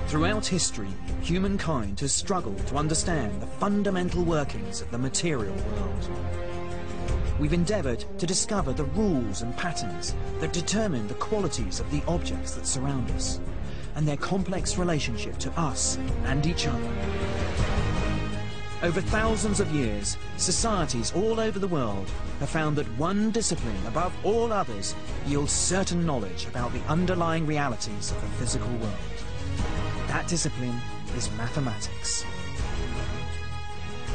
Throughout history, humankind has struggled to understand the fundamental workings of the material world. We've endeavoured to discover the rules and patterns that determine the qualities of the objects that surround us, and their complex relationship to us and each other. Over thousands of years, societies all over the world have found that one discipline above all others yields certain knowledge about the underlying realities of the physical world. That discipline is mathematics.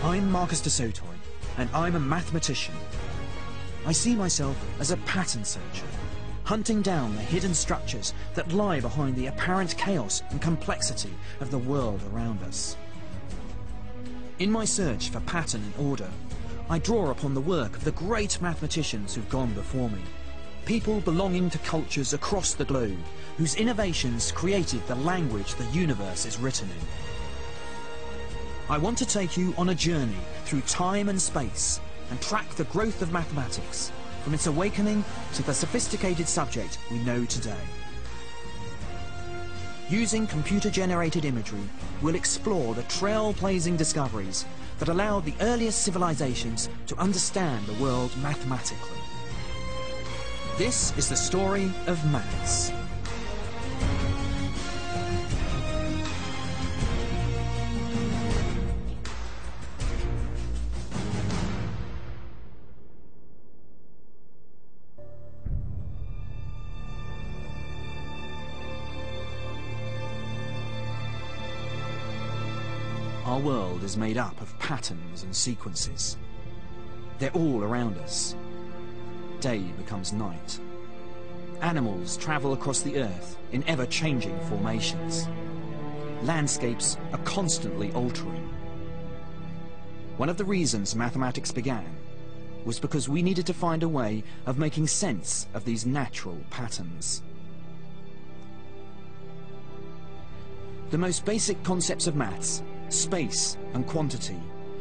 I'm Marcus de Sotoy, and I'm a mathematician. I see myself as a pattern searcher, hunting down the hidden structures that lie behind the apparent chaos and complexity of the world around us. In my search for pattern and order, I draw upon the work of the great mathematicians who've gone before me, people belonging to cultures across the globe whose innovations created the language the universe is written in. I want to take you on a journey through time and space and track the growth of mathematics from its awakening to the sophisticated subject we know today. Using computer-generated imagery, we'll explore the trailblazing discoveries that allowed the earliest civilizations to understand the world mathematically. This is the story of maths. Our world is made up of patterns and sequences. They're all around us. Day becomes night. Animals travel across the earth in ever-changing formations. Landscapes are constantly altering. One of the reasons mathematics began was because we needed to find a way of making sense of these natural patterns. The most basic concepts of maths, space and quantity,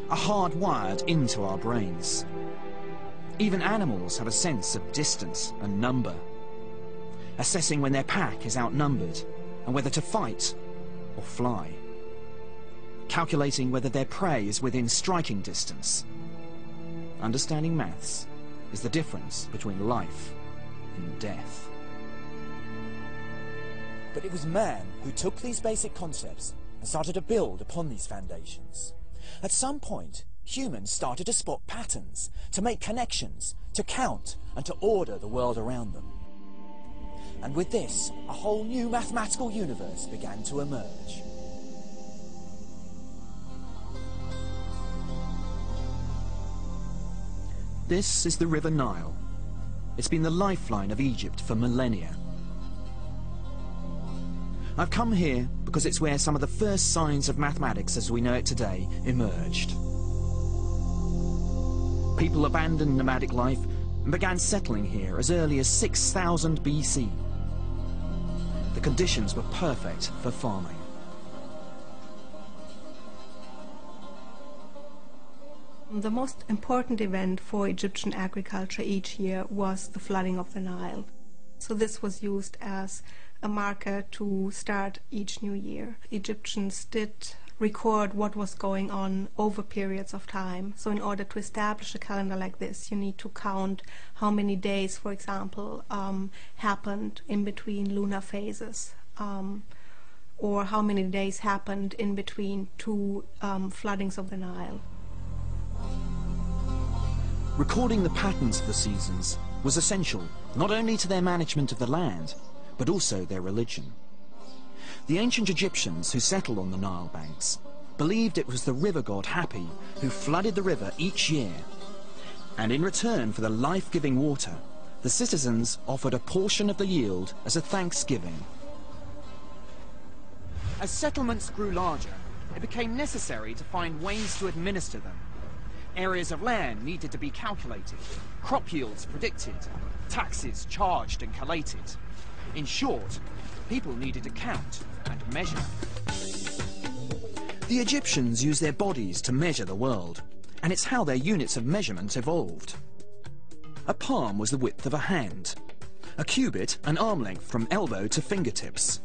are hardwired into our brains. Even animals have a sense of distance and number, assessing when their pack is outnumbered and whether to fight or fly, calculating whether their prey is within striking distance. Understanding maths is the difference between life and death. But it was man who took these basic concepts and started to build upon these foundations. At some point, humans started to spot patterns, to make connections, to count, and to order the world around them. And with this, a whole new mathematical universe began to emerge. This is the River Nile. It's been the lifeline of Egypt for millennia. I've come here because it's where some of the first signs of mathematics as we know it today emerged. People abandoned nomadic life and began settling here as early as 6000 BC. The conditions were perfect for farming. The most important event for Egyptian agriculture each year was the flooding of the Nile. So this was used as a marker to start each new year. Egyptians did record what was going on over periods of time. So in order to establish a calendar like this, you need to count how many days, for example, happened in between lunar phases, or how many days happened in between two floodings of the Nile. Recording the patterns of the seasons was essential not only to their management of the land, but also their religion. The ancient Egyptians who settled on the Nile banks believed it was the river god Hapi who flooded the river each year, and in return for the life-giving water, the citizens offered a portion of the yield as a thanksgiving. As settlements grew larger, it became necessary to find ways to administer them. Areas of land needed to be calculated, crop yields predicted, taxes charged and collated. In short, people needed to count and measure. The Egyptians used their bodies to measure the world, and it's how their units of measurement evolved. A palm was the width of a hand. A cubit, an arm length from elbow to fingertips.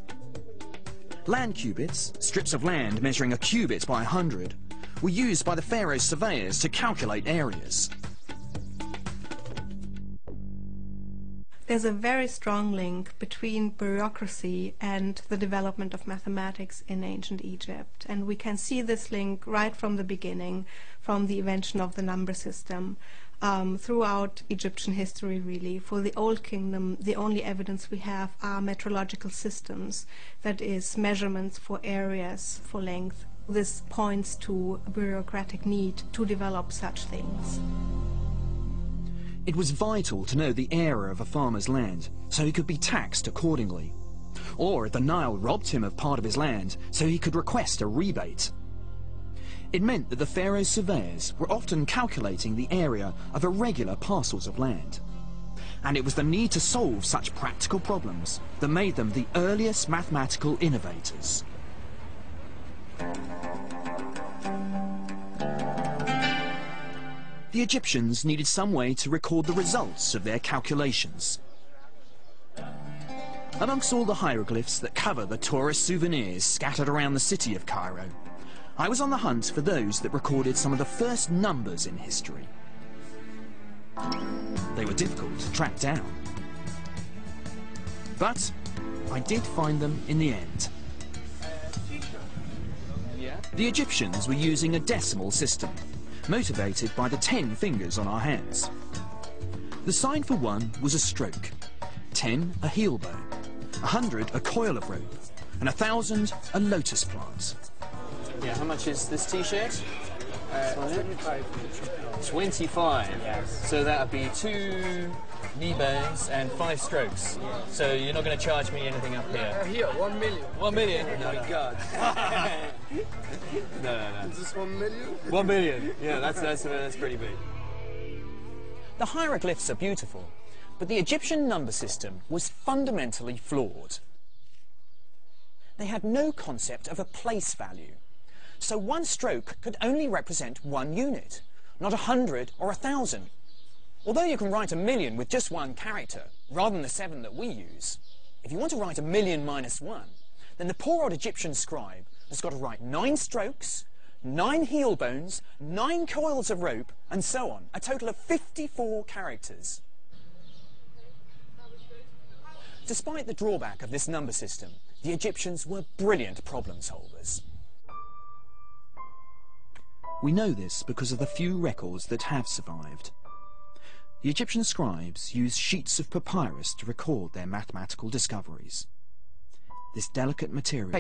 Land cubits, strips of land measuring a cubit by 100, were used by the pharaoh's surveyors to calculate areas. There's a very strong link between bureaucracy and the development of mathematics in ancient Egypt. And we can see this link right from the beginning, from the invention of the number system, throughout Egyptian history, really. For the Old Kingdom, the only evidence we have are metrological systems, that is, measurements for areas, for length. This points to a bureaucratic need to develop such things. It was vital to know the area of a farmer's land, so he could be taxed accordingly. Or if the Nile robbed him of part of his land, so he could request a rebate. It meant that the pharaoh's surveyors were often calculating the area of irregular parcels of land. And it was the need to solve such practical problems that made them the earliest mathematical innovators. The Egyptians needed some way to record the results of their calculations. Amongst all the hieroglyphs that cover the tourist souvenirs scattered around the city of Cairo, I was on the hunt for those that recorded some of the first numbers in history. They were difficult to track down. But I did find them in the end. The Egyptians were using a decimal system, motivated by the 10 fingers on our hands. The sign for 1 was a stroke, 10 a heel bone, 100 a coil of rope, and 1,000 a lotus plant. Yeah, how much is this t-shirt? 25. 25? Yes. So that would be 2 knee bones and 5 strokes. Yes. So you're not going to charge me anything up here? Here, 1 million. 1 million? Oh my God. No. Is this 1 million? 1 million. Yeah, that's pretty big. The hieroglyphs are beautiful, but the Egyptian number system was fundamentally flawed. They had no concept of a place value. So 1 stroke could only represent 1 unit, not 100 or 1,000. Although you can write 1,000,000 with just 1 character, rather than the 7 that we use, if you want to write 1,000,000 minus 1, then the poor old Egyptian scribe has got to write 9 strokes, 9 heel bones, 9 coils of rope, and so on, a total of 54 characters. Despite the drawback of this number system, the Egyptians were brilliant problem solvers. We know this because of the few records that have survived. The Egyptian scribes used sheets of papyrus to record their mathematical discoveries. This delicate material